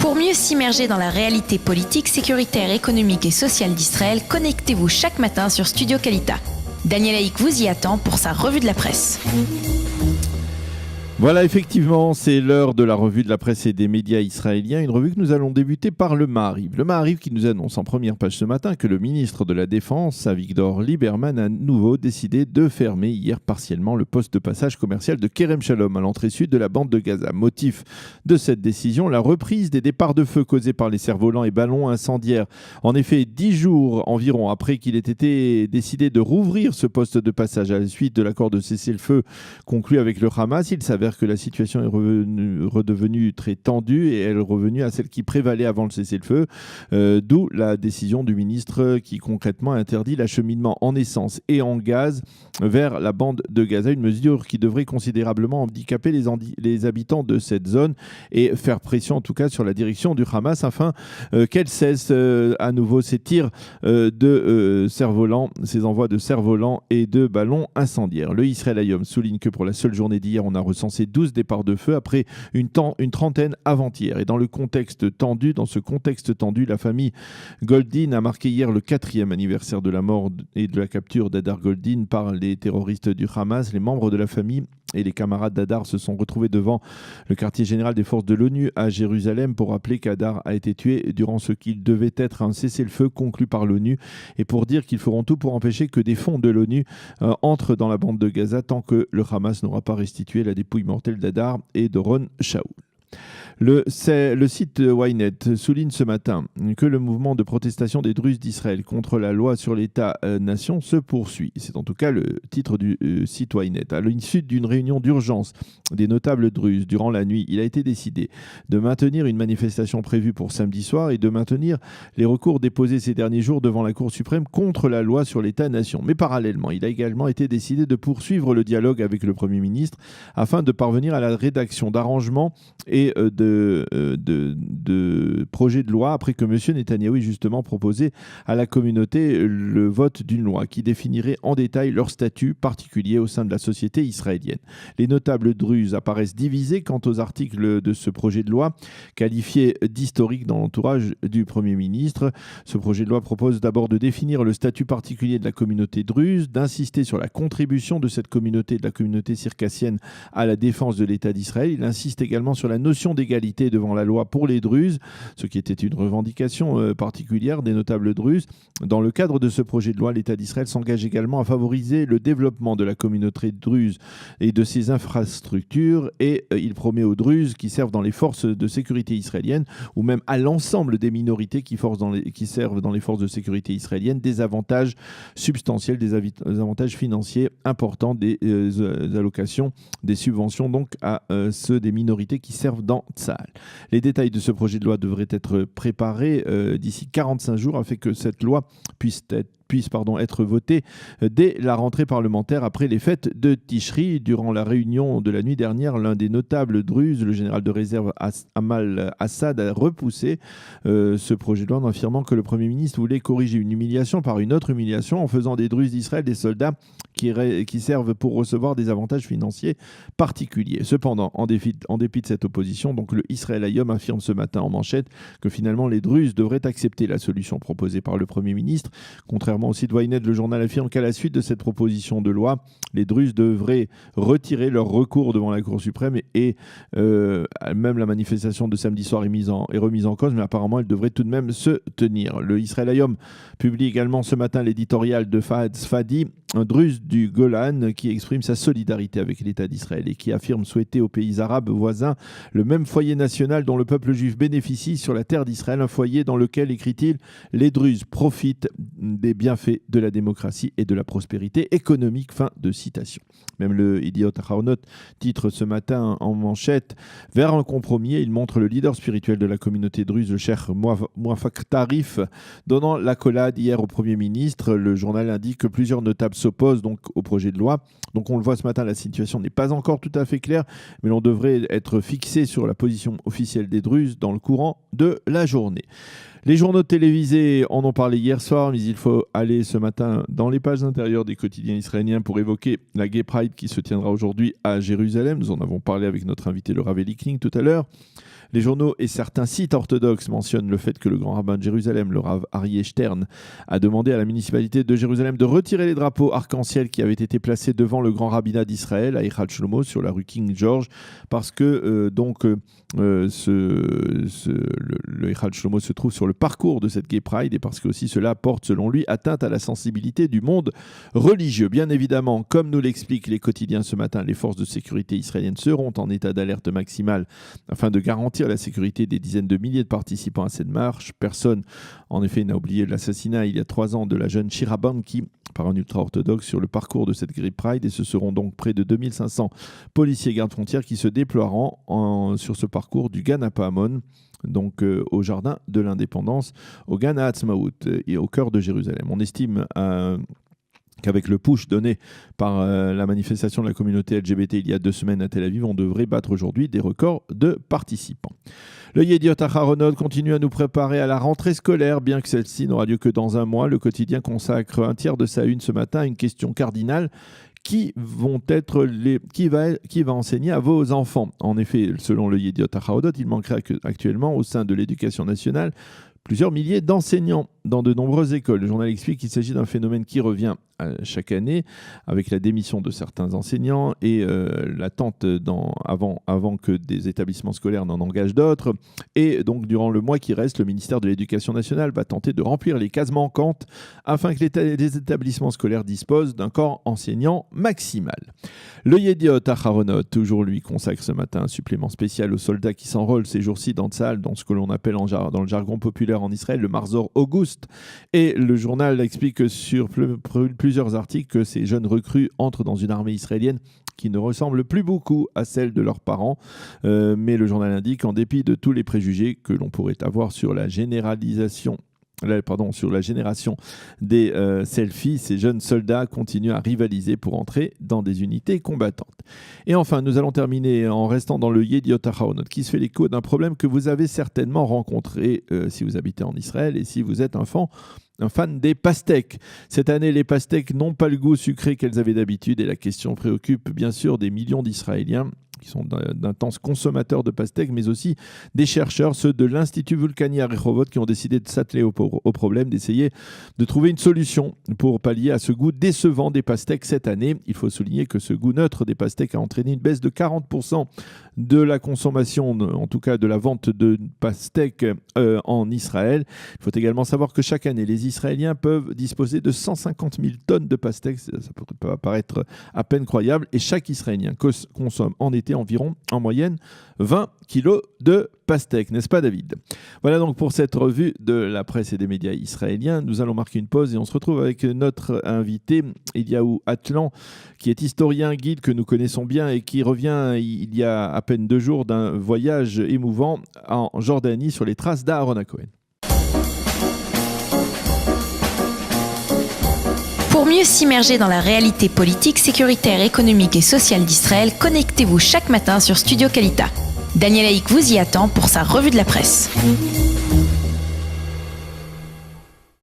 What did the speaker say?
Pour mieux s'immerger dans la réalité politique, sécuritaire, économique et sociale d'Israël, connectez-vous chaque matin sur Studio Kalita. Daniel Haïk vous y attend pour sa revue de la presse. Voilà, effectivement, c'est l'heure de la revue de la presse et des médias israéliens, une revue que nous allons débuter par le Maariv. Le Maariv qui nous annonce en première page ce matin que le ministre de la Défense, Avigdor Lieberman, a à nouveau décidé de fermer hier partiellement le poste de passage commercial de Kerem Shalom à l'entrée sud de la bande de Gaza. Motif de cette décision, la reprise des départs de feu causés par les cerfs-volants et ballons incendiaires. En effet, 10 jours environ après qu'il ait été décidé de rouvrir ce poste de passage à la suite de l'accord de cessez-le-feu conclu avec le Hamas, il s'avère que la situation est redevenue très tendue et elle est revenue à celle qui prévalait avant le cessez-le-feu, d'où la décision du ministre qui concrètement interdit l'acheminement en essence et en gaz vers la bande de Gaza, une mesure qui devrait considérablement handicaper les habitants de cette zone et faire pression en tout cas sur la direction du Hamas afin qu'elle cesse à nouveau ces tirs de cerfs-volants, ces envois de cerfs-volants et de ballons incendiaires. Le Israël Hayom souligne que pour la seule journée d'hier, on a recensé 12 départs de feu après une trentaine avant-hier. Et dans ce contexte tendu, la famille Goldin a marqué hier le 4e anniversaire de la mort et de la capture d'Hadar Goldin par les terroristes du Hamas. Les membres de la famille et les camarades d'Hadar se sont retrouvés devant le quartier général des forces de l'ONU à Jérusalem pour rappeler qu'Hadar a été tué durant ce qu'il devait être un cessez-le-feu conclu par l'ONU et pour dire qu'ils feront tout pour empêcher que des fonds de l'ONU entrent dans la bande de Gaza tant que le Hamas n'aura pas restitué la dépouille mortelle d'Hadar et de Ron Shaul. Le site Ynet souligne ce matin que le mouvement de protestation des Druzes d'Israël contre la loi sur l'État-nation se poursuit. C'est en tout cas le titre du site Ynet. À l'issue d'une réunion d'urgence des notables druzes durant la nuit, il a été décidé de maintenir une manifestation prévue pour samedi soir et de maintenir les recours déposés ces derniers jours devant la Cour suprême contre la loi sur l'État-nation. Mais parallèlement, il a également été décidé de poursuivre le dialogue avec le Premier ministre afin de parvenir à la rédaction d'arrangements et de projets de loi après que M. Netanyahou ait justement proposé à la communauté le vote d'une loi qui définirait en détail leur statut particulier au sein de la société israélienne. Les notables druzes apparaissent divisés quant aux articles de ce projet de loi, qualifiés d'historiques dans l'entourage du Premier ministre. Ce projet de loi propose d'abord de définir le statut particulier de la communauté druze, d'insister sur la contribution de cette communauté, de la communauté circassienne, à la défense de l'État d'Israël. Il insiste également sur la notion d'égalité devant la loi pour les Druzes, ce qui était une revendication particulière des notables druzes. Dans le cadre de ce projet de loi, l'État d'Israël s'engage également à favoriser le développement de la communauté druze et de ses infrastructures et il promet aux Druzes qui servent dans les forces de sécurité israéliennes ou même à l'ensemble des minorités qui servent dans les forces de sécurité israéliennes des avantages substantiels, des avantages financiers importants, des allocations, des subventions donc à ceux des minorités qui servent dans Tsahal. Les détails de ce projet de loi devraient être préparés d'ici 45 jours afin que cette loi puisse être votée dès la rentrée parlementaire après les fêtes de Tishri. Durant la réunion de la nuit dernière, l'un des notables druzes, le général de réserve Amal Assad, a repoussé ce projet de loi en affirmant que le Premier ministre voulait corriger une humiliation par une autre humiliation en faisant des Druzes d'Israël des soldats qui servent pour recevoir des avantages financiers particuliers. Cependant, en dépit de cette opposition, donc le Israël Hayom affirme ce matin en manchette que finalement les Druzes devraient accepter la solution proposée par le Premier ministre. Contrairement au site Ynet, le journal affirme qu'à la suite de cette proposition de loi, les Druzes devraient retirer leur recours devant la Cour suprême et même la manifestation de samedi soir est remise en cause, mais apparemment elle devrait tout de même se tenir. Le Israël Hayom publie également ce matin l'éditorial de Fahad Sfadi, un Druze du Golan qui exprime sa solidarité avec l'État d'Israël et qui affirme souhaiter aux pays arabes voisins le même foyer national dont le peuple juif bénéficie sur la terre d'Israël, un foyer dans lequel, écrit-il, les Druzes profitent des bienfaits de la démocratie et de la prospérité économique. Fin de citation. Même le Idiot Aharonot titre ce matin en manchette « Vers un compromis », il montre le leader spirituel de la communauté druze, le cheikh Mouafak Tarif, donnant l'accolade hier au Premier ministre. Le journal indique que plusieurs notables s'opposent donc au projet de loi. Donc on le voit ce matin, la situation n'est pas encore tout à fait claire, mais l'on devrait être fixé sur la position officielle des Druzes dans le courant de la journée. Les journaux télévisés en ont parlé hier soir, mais il faut aller ce matin dans les pages intérieures des quotidiens israéliens pour évoquer la Gay Pride qui se tiendra aujourd'hui à Jérusalem. Nous en avons parlé avec notre invité, le Rav Eli Kling, tout à l'heure. Les journaux et certains sites orthodoxes mentionnent le fait que le grand rabbin de Jérusalem, le Rav Aryeh Stern, a demandé à la municipalité de Jérusalem de retirer les drapeaux arc-en-ciel qui avaient été placés devant le grand rabbinat d'Israël à Eichal Shlomo sur la rue King George, parce que le Eichal Shlomo se trouve sur le parcours de cette Gay Pride et parce que aussi cela porte, selon lui, atteinte à la sensibilité du monde religieux. Bien évidemment, comme nous l'expliquent les quotidiens ce matin, les forces de sécurité israéliennes seront en état d'alerte maximale afin de garantir la sécurité des dizaines de milliers de participants à cette marche. Personne, en effet, n'a oublié l'assassinat il y a 3 ans de la jeune Shira Banki par un ultra-orthodoxe sur le parcours de cette Gay Pride, et ce seront donc près de 2500 policiers gardes-frontières qui se déploieront sur ce parcours du Gan HaPahamon, donc au jardin de l'Indépendance, au Gan HaAtzmaout et au cœur de Jérusalem. On estime qu'avec le push donné par la manifestation de la communauté LGBT il y a 2 semaines à Tel Aviv, on devrait battre aujourd'hui des records de participants. Le Yediot Aharonot continue à nous préparer à la rentrée scolaire, bien que celle-ci n'aura lieu que dans 1 mois. Le quotidien consacre un tiers de sa une ce matin à une question cardinale. Qui va enseigner à vos enfants? En effet, selon le Yediot Aharonot, il manquerait actuellement au sein de l'éducation nationale plusieurs milliers d'enseignants dans de nombreuses écoles. Le journal explique qu'il s'agit d'un phénomène qui revient chaque année avec la démission de certains enseignants et l'attente avant que des établissements scolaires n'en engagent d'autres. Et donc, durant le mois qui reste, le ministère de l'Éducation nationale va tenter de remplir les cases manquantes afin que les établissements scolaires disposent d'un corps enseignant maximal. Le Yediot Aharonot, toujours lui, consacre ce matin un supplément spécial aux soldats qui s'enrôlent ces jours-ci dans Tsahal, dans ce que l'on appelle dans le jargon populaire en Israël le Marzor Auguste. Et le journal explique sur plusieurs articles que ces jeunes recrues entrent dans une armée israélienne qui ne ressemble plus beaucoup à celle de leurs parents. Mais le journal indique, en dépit de tous les préjugés que l'on pourrait avoir sur la génération des selfies, ces jeunes soldats continuent à rivaliser pour entrer dans des unités combattantes. Et enfin, nous allons terminer en restant dans le Yediot Aharonot, qui se fait l'écho d'un problème que vous avez certainement rencontré si vous habitez en Israël et si vous êtes un fan des pastèques. Cette année, les pastèques n'ont pas le goût sucré qu'elles avaient d'habitude et la question préoccupe bien sûr des millions d'Israéliens qui sont d'intenses consommateurs de pastèques, mais aussi des chercheurs, ceux de l'Institut Vulcani à Rehovot, qui ont décidé de s'atteler au problème, d'essayer de trouver une solution pour pallier à ce goût décevant des pastèques cette année. Il faut souligner que ce goût neutre des pastèques a entraîné une baisse de 40% de la consommation, en tout cas de la vente de pastèques en Israël. Il faut également savoir que chaque année, les Israéliens peuvent disposer de 150 000 tonnes de pastèques. Ça peut paraître à peine croyable. Et chaque Israélien consomme en été environ, en moyenne, 20 kilos de pastèques, n'est-ce pas David? Voilà donc pour cette revue de la presse et des médias israéliens. Nous allons marquer une pause et on se retrouve avec notre invité, Eliaou Atlan, qui est historien, guide que nous connaissons bien et qui revient il y a à peine 2 jours d'un voyage émouvant en Jordanie sur les traces d'Aaron Cohen. Pour mieux s'immerger dans la réalité politique, sécuritaire, économique et sociale d'Israël, connectez-vous chaque matin sur Studio Kalita. Daniel Haïk vous y attend pour sa revue de la presse.